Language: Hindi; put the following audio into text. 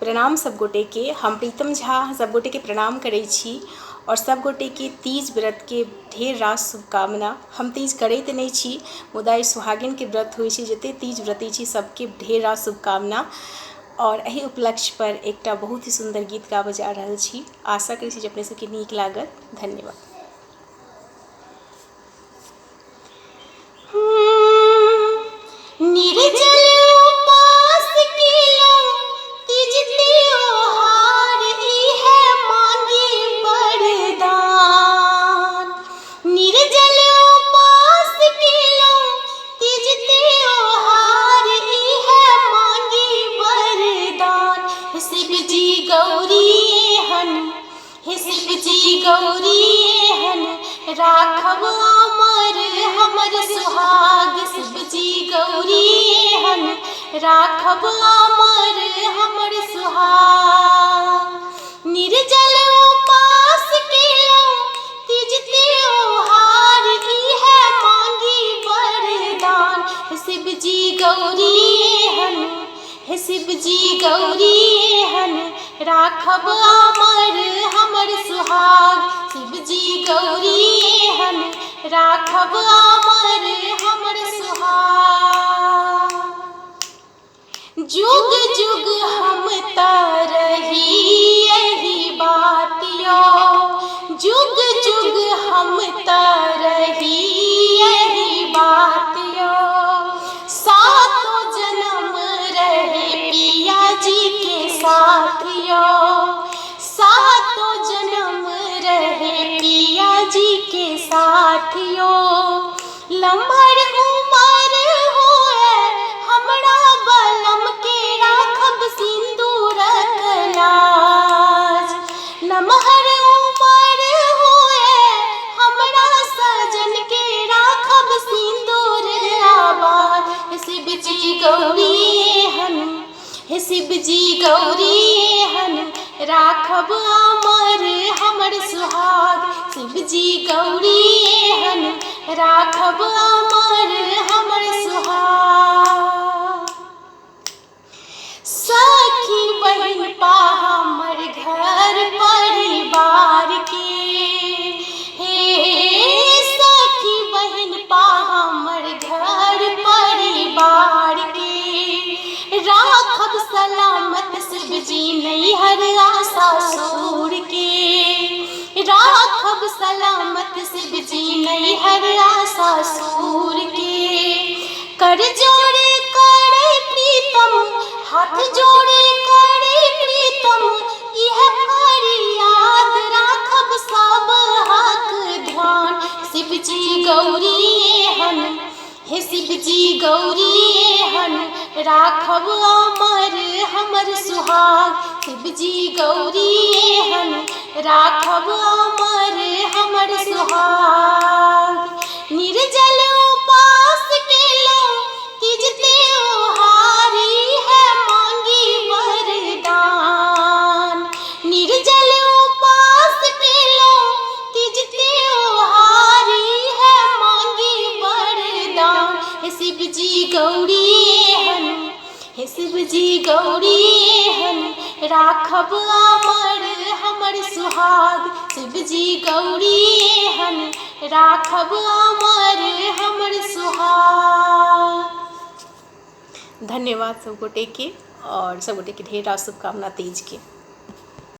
प्रणाम सब गोटे के। हम प्रीतम झा सब गोटे के प्रणाम करै छी और सब गोटे के तीज व्रत के ढेर रास शुभकामना। हम तीज करै तऽ नहीं छी, मुदा सुहागिन के व्रत होइ छै, जते तीज व्रती छी सबके ढेर रास शुभकामना। और एही उपलक्ष्य पर एकटा बहुत ही सुंदर गीत गाबऽ जा रहल छी। आशा करै छी जे अपने सबके नीक लागत। धन्यवाद। राखब अमर हमर सुहाग, शिव जी गौरी एहन राखब अमर हमर सुहाग। निर्जल उपास केलहुँ तीज त्योहार, इहे मांगी वरदान। शिव जी गौरी एहन, हे शिव जी गौरी एहन राखब अमर हमर सुहाग। शिव जी गौरी एहन राखब अमर हमर सुहाग। जुग जुग हम तरही एही बात यो, जुग जुग हम तरही एही बात यो। सातों जन्म रहे पिया जी के साथ यो, सातों जन्म रहे पिया जी के साथ यो। लम्हर उमर होए हमरा बलम के राखब सिंदूरक लाज। लम्हर उमर होए हमरा सजन के राखब सिंदूर आबाद। शिव जी गौरी एहन, हे शिव जी गौरी एहन राखब अमर हमर सुहाग। शिव जी गौरी एहन राखब अमर हमर सुहाग। सखी बहिन पा हमर घर परिवार के, हे सखी बहिन पा हमर घर परिवार के। राखब सलामत शिव जी नैहर सासुर के, राखब सलामत शिव जी नैहर सासुर के। कर जोड़े करे प्रीतम, हाथ जोड़े करे प्रीतम, यह फरियाद राखब सब हक ध्यान। शिव जी गौरी एहन, हे शिव जी गौरी एहन राखब अमर हमर सुहाग। शिव जी गौरी एहन राखब अमर हमर सुहाग। निर्जल उपास केलहुँ तीज त्योहार, इहे मांगी वरदान। निर्जल उपास केलहुँ तीज त्योहार, इहे मांगी वरदान। हे शिव जी गौरी एहन, हे शिव जी गौरी एहन राखब अमर हमर सुहाग। शिव जी गौरी एहन राखब अमर हमर सुहाग। धन्यवाद सब गोटे के और सब गोटे के ढेर रास शुभकामना तीज के।